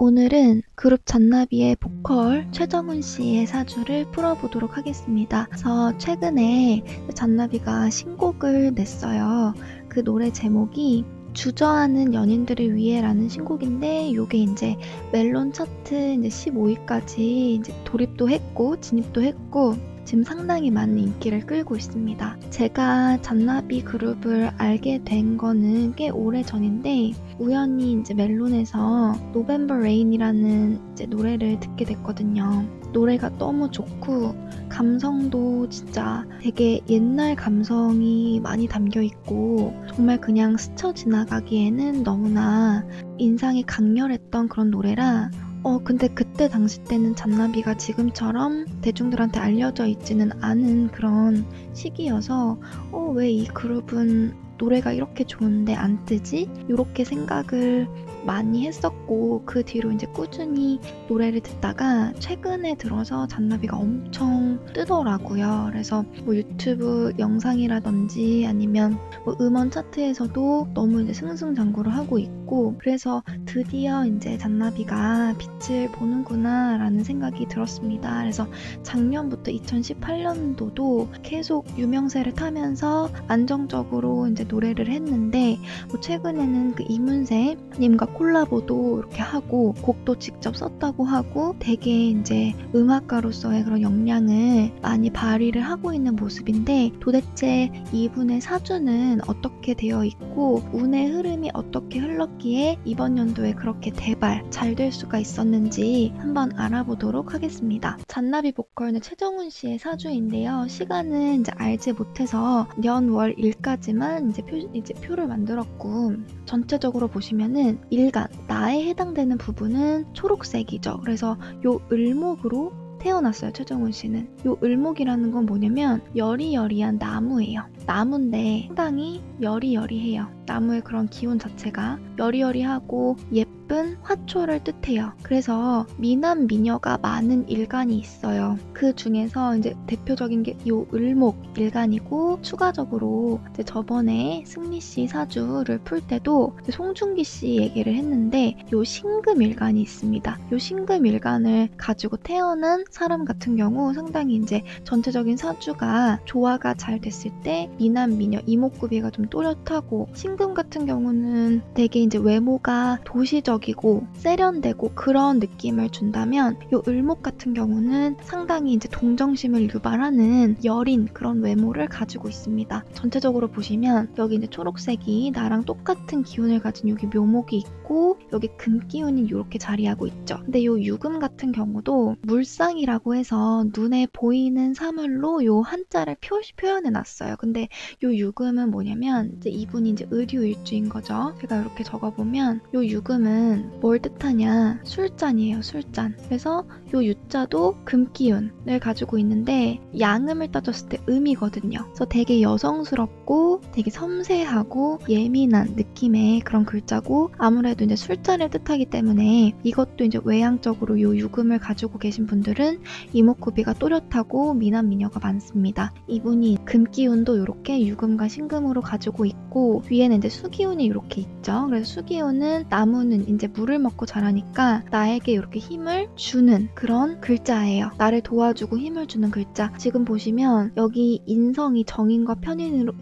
오늘은 그룹 잔나비의 보컬 최정훈 씨의 사주를 풀어보도록 하겠습니다. 그래서 최근에 잔나비가 신곡을 냈어요. 그 노래 제목이 주저하는 연인들을 위해라는 신곡인데, 요게 이제 멜론 차트 이제 15위까지 이제 돌입도 했고 진입도 했고 지금 상당히 많은 인기를 끌고 있습니다. 제가 잔나비 그룹을 알게 된 거는 꽤 오래 전인데, 우연히 이제 멜론에서 November Rain이라는 이제 노래를 듣게 됐거든요. 노래가 너무 좋고 감성도 진짜 되게 옛날 감성이 많이 담겨 있고, 정말 그냥 스쳐 지나가기에는 너무나 인상이 강렬했던 그런 노래라, 근데 그때 당시 때는 잔나비가 지금처럼 대중들한테 알려져 있지는 않은 그런 시기여서 왜 이 그룹은 노래가 이렇게 좋은데 안 뜨지? 이렇게 생각을 많이 했었고, 그 뒤로 이제 꾸준히 노래를 듣다가 최근에 들어서 잔나비가 엄청 뜨더라고요. 그래서 뭐 유튜브 영상이라든지 아니면 뭐 음원 차트에서도 너무 이제 승승장구를 하고 있고, 그래서 드디어 이제 잔나비가 빛을 보는구나 라는 생각이 들었습니다. 그래서 작년부터 2018년도도 계속 유명세를 타면서 안정적으로 이제 노래를 했는데, 뭐 최근에는 그 이문세 님과 콜라보도 이렇게 하고 곡도 직접 썼다고 하고 되게 이제 음악가로서의 그런 역량을 많이 발휘를 하고 있는 모습인데, 도대체 이분의 사주는 어떻게 되어 있고 운의 흐름이 어떻게 흘렀기에 이번 연도에 그렇게 대발 잘 될 수가 있었는지 한번 알아보도록 하겠습니다. 잔나비 보컬은 최정훈 씨의 사주인데요. 시간은 이제 알지 못해서 년, 월, 일까지만 이제 표를 만들었고, 전체적으로 보시면은 일간, 나에 해당되는 부분은 초록색이죠. 그래서 요 을목으로 태어났어요, 최정훈 씨는. 요 을목이라는 건 뭐냐면 여리여리한 나무예요. 나무인데 상당히 여리여리해요. 나무의 그런 기운 자체가 여리여리하고 예쁜 화초를 뜻해요. 그래서 미남 미녀가 많은 일간이 있어요. 그 중에서 이제 대표적인 게 요 을목 일간이고, 추가적으로 이제 저번에 승리 씨 사주를 풀 때도 송중기 씨 얘기를 했는데, 요 신금 일간이 있습니다. 요 신금 일간을 가지고 태어난 사람 같은 경우 상당히 이제 전체적인 사주가 조화가 잘 됐을 때 미남 미녀 이목구비가 좀 또렷하고, 신금 같은 경우는 되게 이제 외모가 도시적이고 세련되고 그런 느낌을 준다면, 요 을목 같은 경우는 상당히 이제 동정심을 유발하는 여린 그런 외모를 가지고 있습니다. 전체적으로 보시면 여기 이제 초록색이 나랑 똑같은 기운을 가진 여기 묘목이 있고, 여기 금 기운이 이렇게 자리하고 있죠. 근데 요 유금 같은 경우도 물상이라고 해서 눈에 보이는 사물로 요 한자를 표현해 놨어요. 근데 요 유금은 뭐냐면 이제 이분이 이제 의류일주인 거죠. 제가 이렇게 적어보면 요 유금은 뭘 뜻하냐, 술잔이에요, 술잔. 그래서 요 유자도 금기운을 가지고 있는데 양음을 따졌을 때 음이거든요. 그래서 되게 여성스럽고 되게 섬세하고 예민한 느낌의 그런 글자고, 아무래도 이제 술잔을 뜻하기 때문에 이것도 이제 외향적으로 요 유금을 가지고 계신 분들은 이목구비가 또렷하고 미남 미녀가 많습니다. 이분이 금기운도 이렇게 유금과 신금으로 가지고 있고, 위에는 이제 수기운이 이렇게 있죠. 그래서 수기운은 나무는 이제 물을 먹고 자라니까 나에게 이렇게 힘을 주는 그런 글자예요. 나를 도와주고 힘을 주는 글자. 지금 보시면 여기 인성이 정인과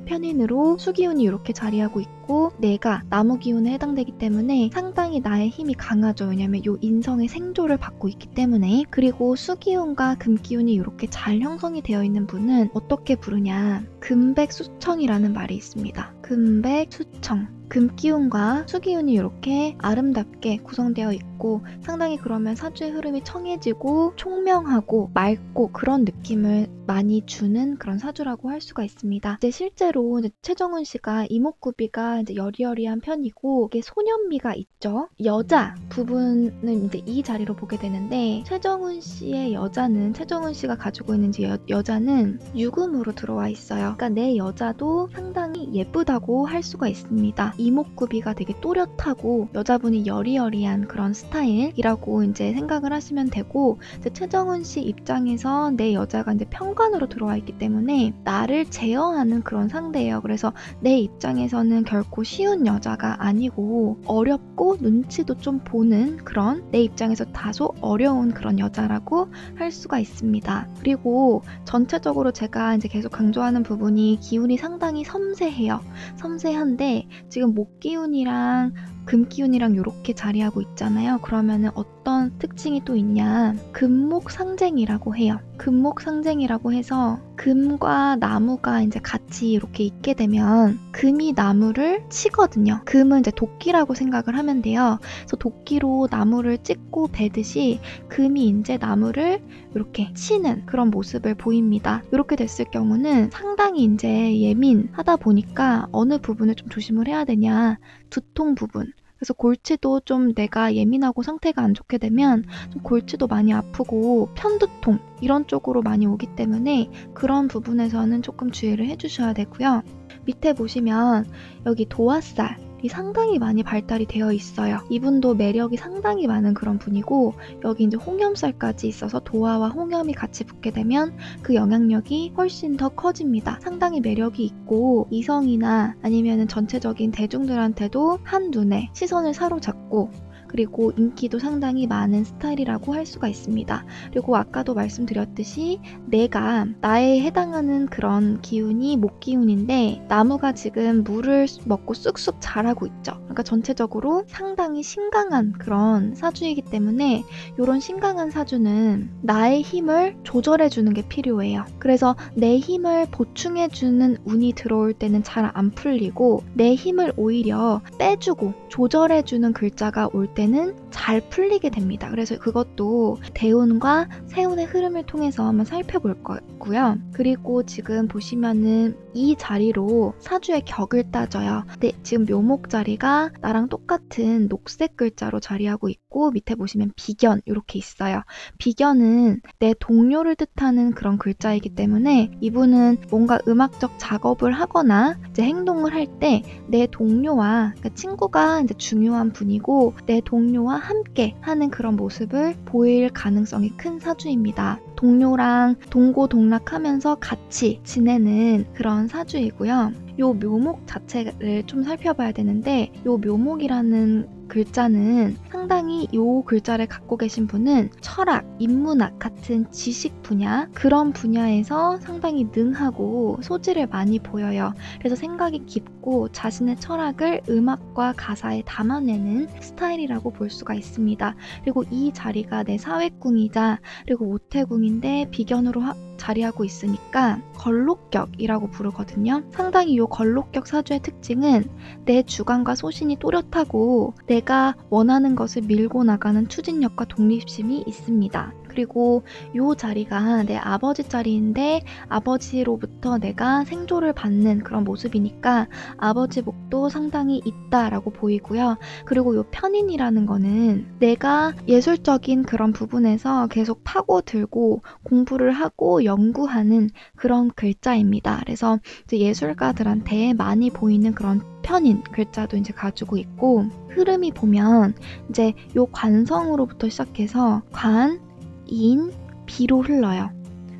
편인으로 수기운이 이렇게 자리하고 있고, 내가 나무 기운에 해당되기 때문에 상당히 나의 힘이 강하죠. 왜냐면 요 인성의 생조를 받고 있기 때문에. 그리고 수기운과 금기운이 이렇게 잘 형성이 되어 있는 분은 어떻게 부르냐, 금백수청이라는 말이 있습니다. 금백수청. 금기운과 수기운이 이렇게 아름답게 구성되어 있고, 상당히 그러면 사주의 흐름이 청해지고 총명하고 맑고 그런 느낌을 많이 주는 그런 사주라고 할 수가 있습니다. 이제 실제로 이제 최정훈 씨가 이목구비가 이제 여리여리한 편이고, 이게 소년미가 있죠. 여자 부분은 이제 이 자리로 보게 되는데, 최정훈 씨의 여자는, 최정훈 씨가 가지고 있는 여자는 유금으로 들어와 있어요. 그러니까 내 여자도 상당히 예쁘다고 할 수가 있습니다. 이목구비가 되게 또렷하고 여자분이 여리여리한 그런 스타일이라고 이제 생각을 하시면 되고, 이제 최정훈 씨 입장에서 내 여자가 이제 편관으로 들어와 있기 때문에 나를 제어하는 그런 상대예요. 그래서 내 입장에서는 결코 쉬운 여자가 아니고 어렵고 눈치도 좀 보는 그런, 내 입장에서 다소 어려운 그런 여자라고 할 수가 있습니다. 그리고 전체적으로 제가 이제 계속 강조하는 부분이 기운이 상당히 섬세해요. 섬세한데 지금 목 기운이랑 금 기운이랑 이렇게 자리하고 있잖아요. 그러면은 어떤 특징이 또 있냐? 금목 상쟁이라고 해요. 금목 상쟁이라고 해서 금과 나무가 이제 같이 이렇게 있게 되면 금이 나무를 치거든요. 금은 이제 도끼라고 생각을 하면 돼요. 그래서 도끼로 나무를 찍고 베듯이 금이 이제 나무를 이렇게 치는 그런 모습을 보입니다. 이렇게 됐을 경우는 상당히 이제 예민하다 보니까 어느 부분을 좀 조심을 해야 되냐? 두통 부분. 그래서 골치도 좀 내가 예민하고 상태가 안 좋게 되면 좀 골치도 많이 아프고 편두통 이런 쪽으로 많이 오기 때문에 그런 부분에서는 조금 주의를 해주셔야 되고요. 밑에 보시면 여기 도화살이 상당히 많이 발달이 되어 있어요. 이분도 매력이 상당히 많은 그런 분이고, 여기 이제 홍염살까지 있어서 도화와 홍염이 같이 붙게 되면 그 영향력이 훨씬 더 커집니다. 상당히 매력이 있고 이성이나 아니면 전체적인 대중들한테도 한눈에 시선을 사로잡고, 그리고 인기도 상당히 많은 스타일이라고 할 수가 있습니다. 그리고 아까도 말씀드렸듯이 내가 나에 해당하는 그런 기운이 목 기운인데 나무가 지금 물을 먹고 쑥쑥 자라고 있죠. 그러니까 전체적으로 상당히 신강한 그런 사주이기 때문에 이런 신강한 사주는 나의 힘을 조절해주는 게 필요해요. 그래서 내 힘을 보충해주는 운이 들어올 때는 잘 안 풀리고 내 힘을 오히려 빼주고 조절해주는 글자가 올 때는 잘 풀리게 됩니다. 그래서 그것도 대운과 세운의 흐름을 통해서 한번 살펴볼 거고요. 그리고 지금 보시면은 이 자리로 사주의 격을 따져요. 근데 지금 묘목 자리가 나랑 똑같은 녹색 글자로 자리하고 있고 밑에 보시면 비견 이렇게 있어요. 비견은 내 동료를 뜻하는 그런 글자이기 때문에 이분은 뭔가 음악적 작업을 하거나 이제 행동을 할 때 내 동료와, 그러니까 친구가 이제 중요한 분이고 내 동료와 함께 하는 그런 모습을 보일 가능성이 큰 사주입니다. 동료랑 동고동락하면서 같이 지내는 그런 사주이고요. 요 묘목 자체를 좀 살펴봐야 되는데, 요 묘목이라는 글자는 상당히 요 글자를 갖고 계신 분은 철학, 인문학 같은 지식 분야, 그런 분야에서 상당히 능하고 소질을 많이 보여요. 그래서 생각이 깊고 자신의 철학을 음악과 가사에 담아내는 스타일이라고 볼 수가 있습니다. 그리고 이 자리가 내 사회궁이자 그리고 오태궁인데 비견으로 자리하고 있으니까 걸록격이라고 부르거든요. 상당히 이 걸록격 사주의 특징은 내 주관과 소신이 또렷하고 내가 원하는 것을 밀고 나가는 추진력과 독립심이 있습니다. 그리고 이 자리가 내 아버지 자리인데 아버지로부터 내가 생조를 받는 그런 모습이니까 아버지 복도 상당히 있다라고 보이고요. 그리고 이 편인이라는 거는 내가 예술적인 그런 부분에서 계속 파고들고 공부를 하고 연구하는 그런 글자입니다. 그래서 이제 예술가들한테 많이 보이는 그런 편인 글자도 이제 가지고 있고, 흐름이 보면 이제 요 관성으로부터 시작해서 관, 인, 비로 흘러요.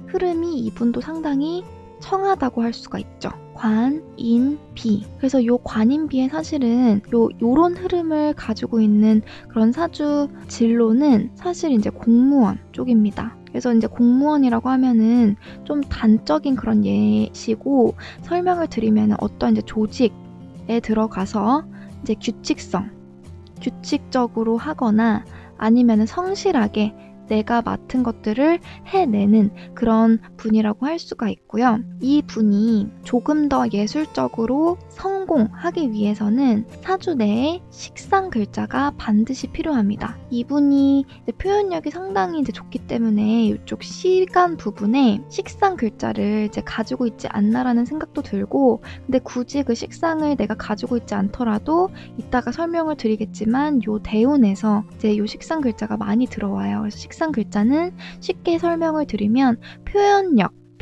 흐름이 이분도 상당히 청하다고 할 수가 있죠. 관, 인, 비. 그래서 요 관인비의 사실은 요런 흐름을 가지고 있는 그런 사주 진로는 사실 이제 공무원 쪽입니다. 그래서 이제 공무원이라고 하면은 좀 단적인 그런 예시고, 설명을 드리면 어떤 이제 조직에 들어가서 이제 규칙적으로 하거나 아니면은 성실하게 내가 맡은 것들을 해내는 그런 분이라고 할 수가 있고요. 이 분이 조금 더 예술적으로 성공하기 위해서는 사주 내에 식상 글자가 반드시 필요합니다. 이분이 이제 표현력이 상당히 이제 좋기 때문에 이쪽 시간 부분에 식상 글자를 이제 가지고 있지 않나라는 생각도 들고, 근데 굳이 그 식상을 내가 가지고 있지 않더라도 이따가 설명을 드리겠지만 요 대운에서 이제 요 식상 글자가 많이 들어와요. 그래서 식상 글자는 쉽게 설명을 드리면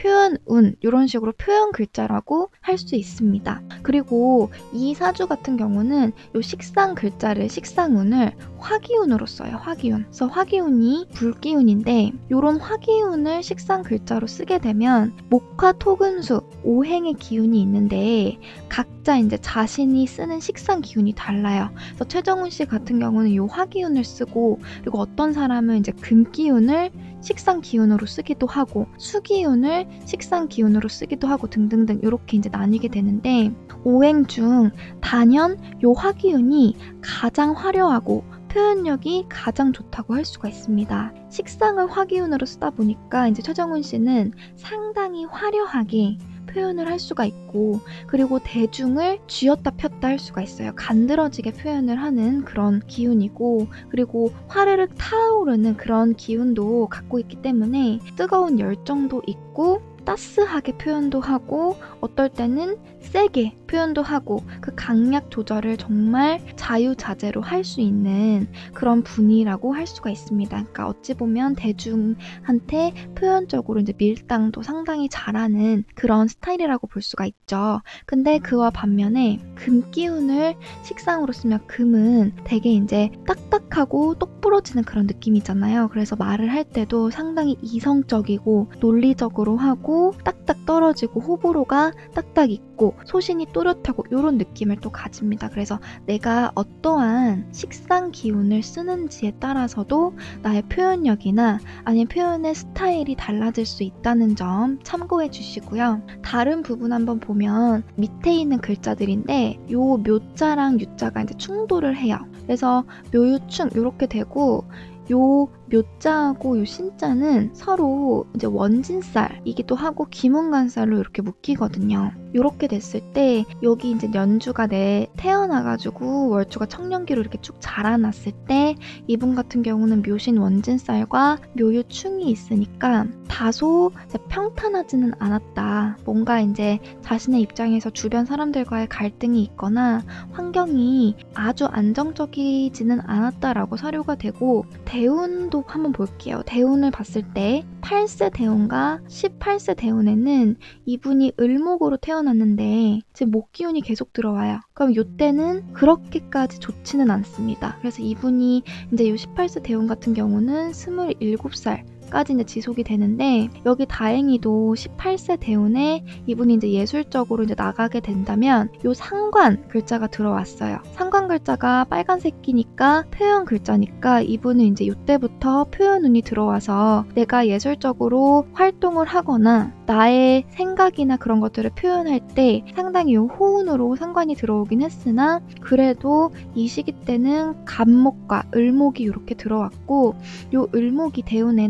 표현운 이런 식으로 표현 글자라고 할 수 있습니다. 그리고 이 사주 같은 경우는 요 식상 글자를 식상운을 화기운으로 써요. 화기운. 그래서 화기운이 불기운인데 요런 화기운을 식상 글자로 쓰게 되면 목화 토금수 오행의 기운이 있는데 각자 이제 자신이 쓰는 식상 기운이 달라요. 그래서 최정훈 씨 같은 경우는 요 화기운을 쓰고 그리고 어떤 사람은 이제 금기운을 식상 기운으로 쓰기도 하고 수기운을 식상 기운으로 쓰기도 하고 등등등 이렇게 이제 나뉘게 되는데 오행 중 단연 요 화기운이 가장 화려하고 표현력이 가장 좋다고 할 수가 있습니다. 식상을 화기운으로 쓰다 보니까 이제 최정훈 씨는 상당히 화려하게 표현을 할 수가 있고 그리고 대중을 쥐었다 폈다 할 수가 있어요. 간드러지게 표현을 하는 그런 기운이고 그리고 화르륵 타오르는 그런 기운도 갖고 있기 때문에 뜨거운 열정도 있고 따스하게 표현도 하고 어떨 때는 세게 표현도 하고 그 강약 조절을 정말 자유자재로 할 수 있는 그런 분이라고 할 수가 있습니다. 그러니까 어찌 보면 대중한테 표현적으로 이제 밀당도 상당히 잘하는 그런 스타일이라고 볼 수가 있죠. 근데 그와 반면에 금 기운을 식상으로 쓰면 금은 되게 이제 딱딱하고 똑 부러지는 그런 느낌이잖아요. 그래서 말을 할 때도 상당히 이성적이고 논리적으로 하고 딱딱 떨어지고 호불호가 딱딱 있고 소신이 또렷하고 이런 느낌을 또 가집니다. 그래서 내가 어떠한 식상 기운을 쓰는지에 따라서도 나의 표현력이나 아니면 표현의 스타일이 달라질 수 있다는 점 참고해 주시고요. 다른 부분 한번 보면 밑에 있는 글자들인데 요 묘자랑 유자가 이제 충돌을 해요. 그래서 묘유충 이렇게 되고 요 묘자하고 요 신자는 서로 이제 원진살이기도 하고 기문간살로 이렇게 묶이거든요. 이렇게 됐을 때 여기 이제 연주가 태어나가지고 월주가 청년기로 이렇게 쭉 자라났을 때 이분 같은 경우는 묘신 원진살과 묘유충이 있으니까 다소 이제 평탄하지는 않았다. 뭔가 이제 자신의 입장에서 주변 사람들과의 갈등이 있거나 환경이 아주 안정적이지는 않았다라고 사료가 되고 대운도 한번 볼게요. 대운을 봤을 때 8세 대운과 18세 대운에는 이분이 을목으로 태어났는데 지금 목기운이 계속 들어와요. 그럼 이때는 그렇게까지 좋지는 않습니다. 그래서 이분이 이제 이 18세 대운 같은 경우는 27살 까지 이제 지속이 되는데 여기 다행히도 18세 대운에 이분이 이제 예술적으로 이제 나가게 된다면 요 상관 글자가 들어왔어요. 상관 글자가 빨간색이니까 표현 글자니까 이분은 이제 이때부터 표현운이 들어와서 내가 예술적으로 활동을 하거나 나의 생각이나 그런 것들을 표현할 때 상당히 요 호운으로 상관이 들어오긴 했으나 그래도 이 시기 때는 간목과 을목이 이렇게 들어왔고 요 을목이 대운에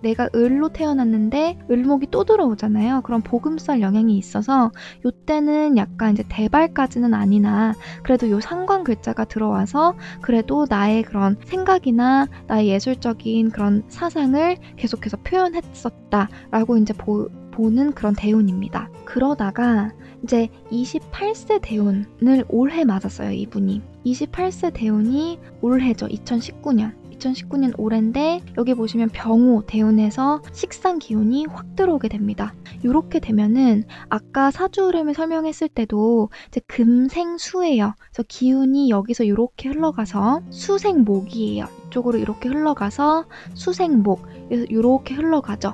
내가 을로 태어났는데 을목이 또 들어오잖아요. 그럼 복음살 영향이 있어서 요때는 약간 이제 대발까지는 아니나 그래도 요 상관 글자가 들어와서 그래도 나의 그런 생각이나 나의 예술적인 그런 사상을 계속해서 표현했었다라고 이제 보는 그런 대운입니다. 그러다가 이제 28세 대운을 올해 맞았어요. 이분이. 28세 대운이 올해죠. 2019년 올해인데 여기 보시면 병호 대운에서 식상 기운이 확 들어오게 됩니다. 이렇게 되면은 아까 사주 흐름을 설명했을 때도 이제 금생수예요. 그래서 기운이 여기서 이렇게 흘러가서 수생목이에요. 이쪽으로 이렇게 흘러가서 수생목 이렇게 흘러가죠.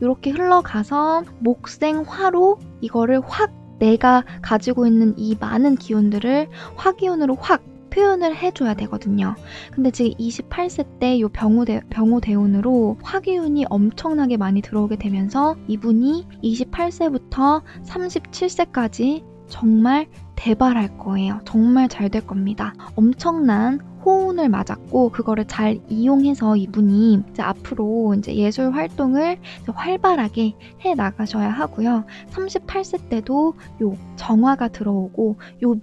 이렇게 흘러가서 목생화로 이거를 확 내가 가지고 있는 이 많은 기운들을 화기운으로 확 표현을 해줘야 되거든요. 근데 지금 28세 때 이 병호 대운으로 화기운이 엄청나게 많이 들어오게 되면서 이분이 28세부터 37세까지 정말 대발할 거예요. 정말 잘 될 겁니다. 엄청난 호운을 맞았고 그거를 잘 이용해서 이분이 이제 앞으로 이제 예술 활동을 이제 활발하게 해 나가셔야 하고요. 38세 때도 요 정화가 들어오고 요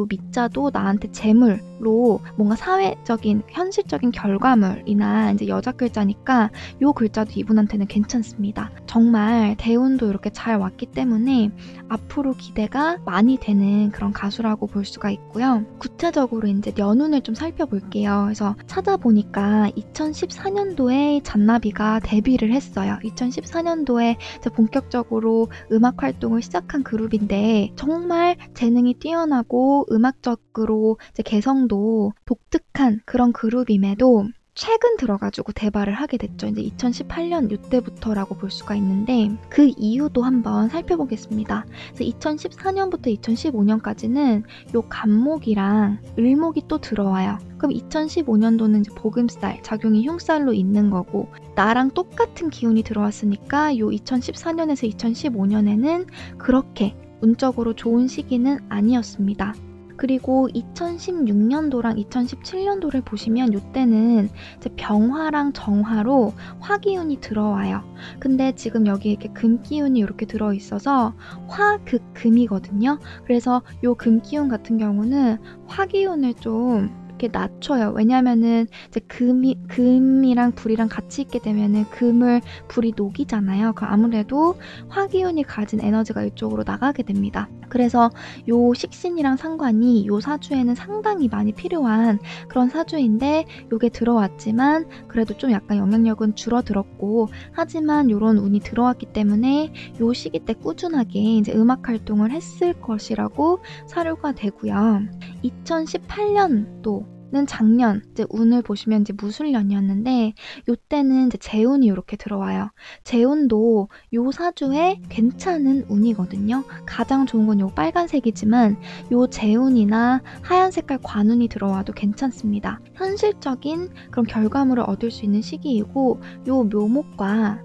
미자도 나한테 재물로 뭔가 사회적인 현실적인 결과물이나 이제 여자 글자니까 요 글자도 이분한테는 괜찮습니다. 정말 대운도 이렇게 잘 왔기 때문에 앞으로 기대가 많이 되는 그런 가수라고 볼 수가 있고요. 구체적으로 이제 연운을 좀 살펴볼게요. 그래서 찾아보니까 2014년도에 잔나비가 데뷔를 했어요. 2014년도에 이제 본격적으로 음악 활동을 시작한 그룹인데 정말 재능이 뛰어나고 음악적으로 이제 개성도 독특한 그런 그룹임에도 최근 들어가지고 대발을 하게 됐죠. 이제 2018년 이때부터라고 볼 수가 있는데 그 이유도 한번 살펴보겠습니다. 그래서 2014년부터 2015년까지는 요 간목이랑 을목이 또 들어와요. 그럼 2015년도는 이제 복음살, 작용이 흉살로 있는 거고 나랑 똑같은 기운이 들어왔으니까 요 2014년에서 2015년에는 그렇게 운적으로 좋은 시기는 아니었습니다. 그리고 2016년도랑 2017년도를 보시면 이때는 이제 병화랑 정화로 화기운이 들어와요. 근데 지금 여기 이렇게 금기운이 이렇게 들어있어서 화극금이거든요. 그래서 요 금기운 같은 경우는 화기운을 좀 이렇게 낮춰요. 왜냐면은 이제 금이랑 불이랑 같이 있게 되면은 금을 불이 녹이잖아요. 그 아무래도 화기운이 가진 에너지가 이쪽으로 나가게 됩니다. 그래서 요 식신이랑 상관이 요 사주에는 상당히 많이 필요한 그런 사주인데 요게 들어왔지만 그래도 좀 약간 영향력은 줄어들었고 하지만 요런 운이 들어왔기 때문에 요 시기 때 꾸준하게 이제 음악 활동을 했을 것이라고 사료가 되고요. 2018년도 는 작년 이제 운을 보시면 이제 무술년이었는데 요때는 이제 재운이 이렇게 들어와요. 재운도 요 사주에 괜찮은 운이거든요. 가장 좋은 건 요 빨간색이지만 요 재운이나 하얀 색깔 관운이 들어와도 괜찮습니다. 현실적인 그런 결과물을 얻을 수 있는 시기이고 요 묘목과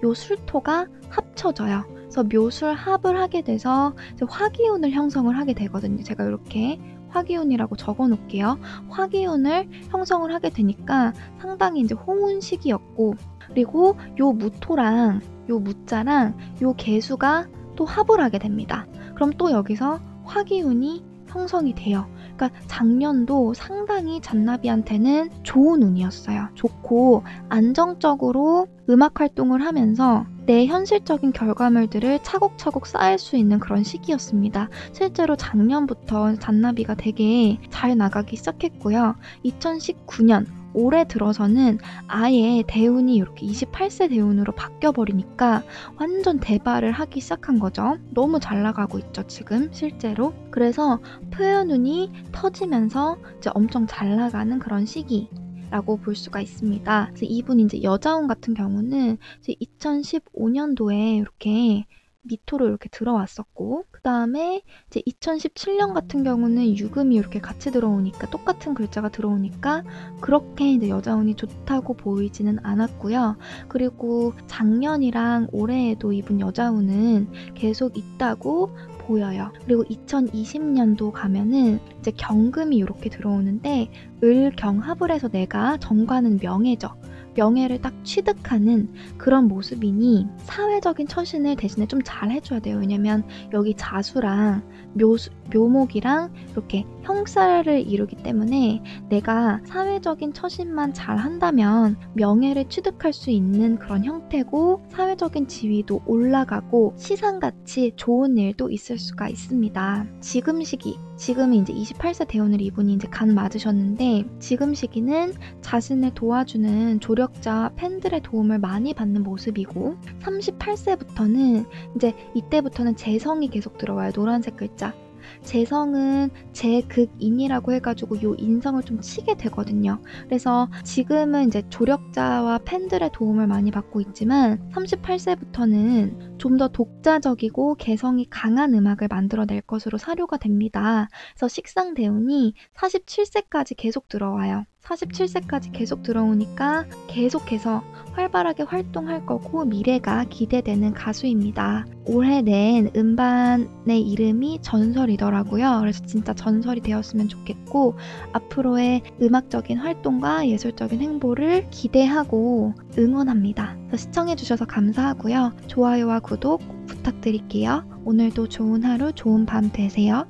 요 술토가 합쳐져요. 그래서 묘술 합을 하게 돼서 이제 화기운을 형성을 하게 되거든요. 제가 이렇게 화기운이라고 적어 놓을게요. 화기운을 형성을 하게 되니까 상당히 이제 호운 시기였고 그리고 요 무토랑 요 무자랑 요 개수가 또 합을 하게 됩니다. 그럼 또 여기서 화기운이 형성이 돼요. 그러니까 작년도 상당히 잔나비한테는 좋은 운이었어요. 좋고 안정적으로 음악 활동을 하면서 내 현실적인 결과물들을 차곡차곡 쌓을 수 있는 그런 시기였습니다. 실제로 작년부터 잔나비가 되게 잘 나가기 시작했고요. 2019년 올해 들어서는 아예 대운이 이렇게 28세 대운으로 바뀌어버리니까 완전 대발을 하기 시작한 거죠. 너무 잘 나가고 있죠, 지금 실제로. 그래서 표현운이 터지면서 이제 엄청 잘 나가는 그런 시기. 라고 볼 수가 있습니다. 그래서 이분이 이제 여자운 같은 경우는 이제 2015년도에 이렇게 미토로 이렇게 들어왔었고 그 다음에 이제 2017년 같은 경우는 유금이 이렇게 같이 들어오니까 똑같은 글자가 들어오니까 그렇게 이제 여자운이 좋다고 보이지는 않았고요. 그리고 작년이랑 올해에도 이분 여자운은 계속 있다고 보여요. 그리고 2020년도 가면은 이제 경금이 이렇게 들어오는데 을경합을 해서 내가 정관은 명예죠. 명예를 딱 취득하는 그런 모습이니 사회적인 처신을 대신에 좀 잘 해줘야 돼요. 왜냐면 여기 자수랑 묘목이랑 이렇게 형살을 이루기 때문에 내가 사회적인 처신만 잘 한다면 명예를 취득할 수 있는 그런 형태고 사회적인 지위도 올라가고 시상같이 좋은 일도 있을 수가 있습니다. 지금 시기, 지금이 이제 28세 대운을 이분이 이제 간 맞으셨는데 지금 시기는 자신을 도와주는 조력자 팬들의 도움을 많이 받는 모습이고 38세부터는 이제 이때부터는 재성이 계속 들어와요. 노란색 글자. 재성은 재극인이라고 해가지고 요 인성을 좀 치게 되거든요. 그래서 지금은 이제 조력자와 팬들의 도움을 많이 받고 있지만 38세부터는 좀 더 독자적이고 개성이 강한 음악을 만들어낼 것으로 사료가 됩니다. 그래서 식상대운이 47세까지 계속 들어와요. 47세까지 계속 들어오니까 계속해서 활발하게 활동할 거고 미래가 기대되는 가수입니다. 올해 낸 음반의 이름이 전설이더라고요. 그래서 진짜 전설이 되었으면 좋겠고 앞으로의 음악적인 활동과 예술적인 행보를 기대하고 응원합니다. 시청해주셔서 감사하고요. 좋아요와 구독 부탁드릴게요. 오늘도 좋은 하루, 좋은 밤 되세요.